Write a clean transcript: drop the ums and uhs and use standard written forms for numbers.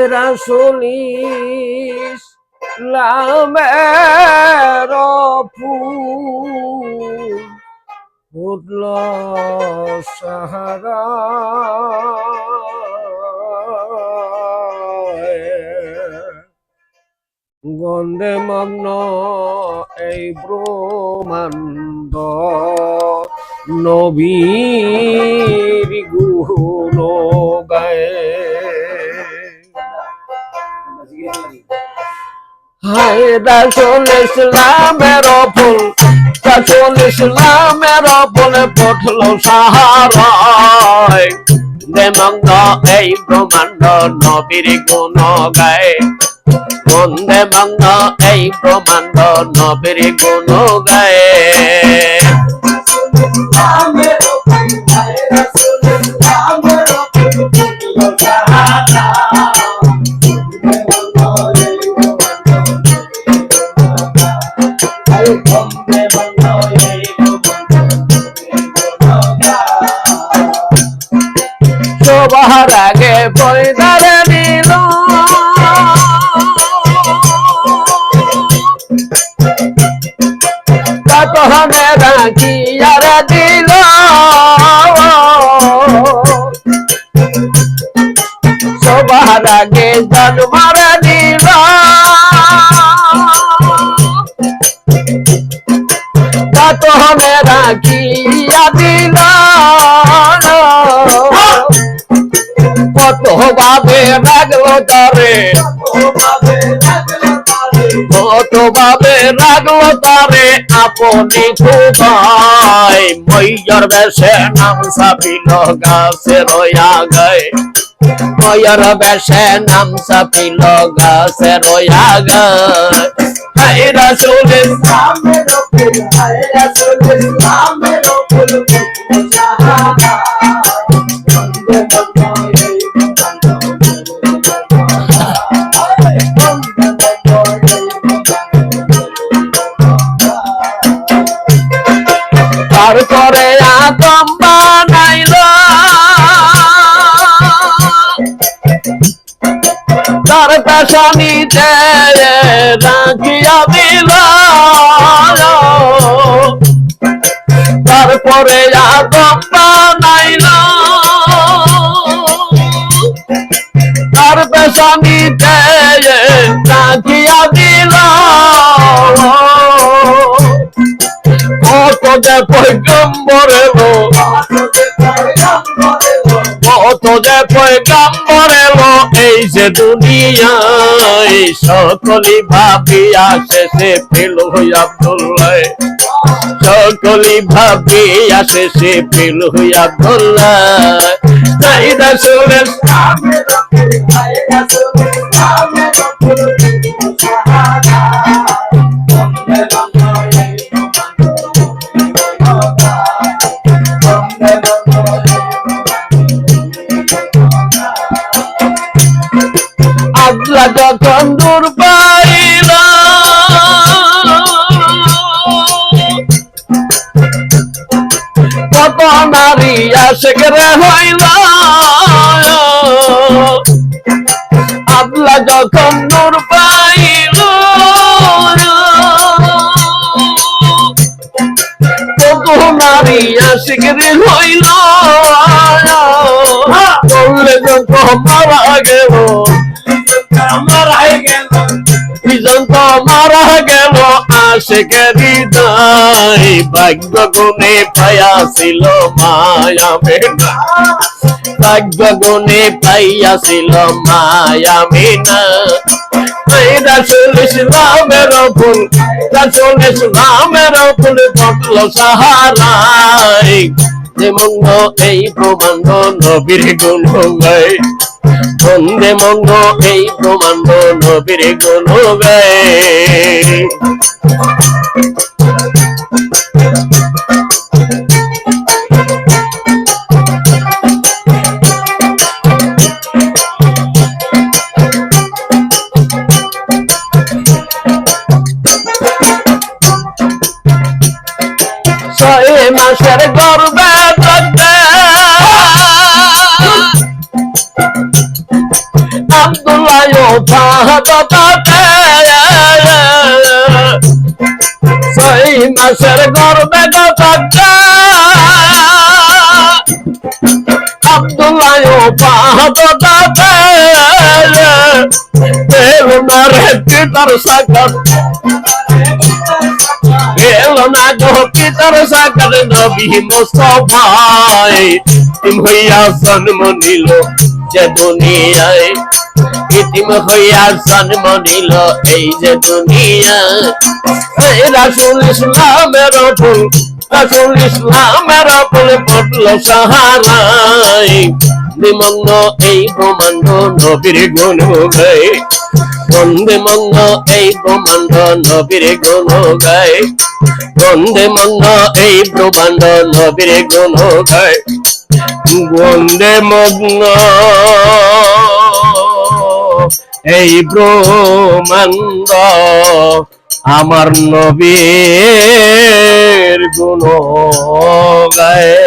রাসূল ইসলামের ফুল ফুটল সাহারা গন্ধে মগ্ন এই ব্রহ্মাণ্ড নবীর গুণ গায়ে হায় রাসূল ইসলামের ফুল রাসূল ইসলামের ফুল ফুটল সাহারায় দেমগ্ন এই ব্রহ্মাণ্ড নবীর গুণ গায় বন্দে মগ্ন এই ব্রহ্মাণ্ড নবীর গুণ গায় সবার আগে বইদারে নিল তহনে রাখি আর দিল সবার আগে জন্মার দিল তহনে রাখি দিল কত ভাবে লাগলো তারে কত ভাবে লাগলো তারে আপনি খুদাই ময়ূর বেশে নাম সাপিল গাছে রয়া গায় ময়ূর বেশে নাম সাপিল গাছে রয়া গায় হায় রাসূল ইসলামের ফুল হায় রাসূল ইসলামের ফুল জাহাদা তারপরে আদম বানাইল তার পেশানিতে রাখিয়া দিল তারপরে আদম বানাইল তার পেশানিতে রাখিয়া দিল কত যে পয়গম্বর এলো কত যে পয়গম্বর এলো এই যে দুনিয়ায় সকলি ভাবিয়া শেষে পেল আব্দুল্লাহ সকলি ভাবিয়া শেষে পেল আব্দুল্লাহ তাই রাসূল ইসলামের ফুল তাই রাসূল ইসলামের ফুল সাহাদা আল্লাহ যখন দূর পাইল কত নারী আশিক রে হইল আল্লাহ যখন নূর পাইল কত নারী আশিক রে হইল বললে যখন মারা গেল মারা গেল আশিকের হৃদয় ভাগ্য গুণে পাইয়াছিল মায়া মেনা ভাগ্য গুণে পাইয়াছিল মায়া মেনা রাসূল ইসলামের ফুল রাসূল ইসলামের ফুল ফুটল সাহারায় মঙ্গ এই ব্রহ্মাণ্ড নবীর গুণ গায় বন্দে মঙ্গ এই ব্রহ্মাণ্ড নবীর গুণ গায় মাসের গর্বে থাকবে আব্দুল্লাহ ফাহাদাতে 6 মাসের গর্ভে গতাটা আব্দুল্লাহ ফাহাদাতে এলনারে পিতার সাকাত এলনা গো পিতার সাকাত নবী মুস্তাফায় ইতিম হইয়া জন্ম নিল যে দুনিয়ায় ইতিম হইয়া জন্ম নিল এই যে দুনিয়ায় রাসূল ইসলামের ফুল রাসূল ইসলামের ফুল পড়ল সাহারায় নিমগ্ন এই ব্রহ্মাণ্ড নবীর গুণ গায় বন্দে মগ্ন এই ব্রহ্মাণ্ড নবীর গুণ গায় বন্দে মগ্ন এই ব্রহ্মাণ্ড নবীর গুণ গায় বন্দে মগ্ন এই ব্রহ্মাণ্ড আমার নবীর গুণ গায়।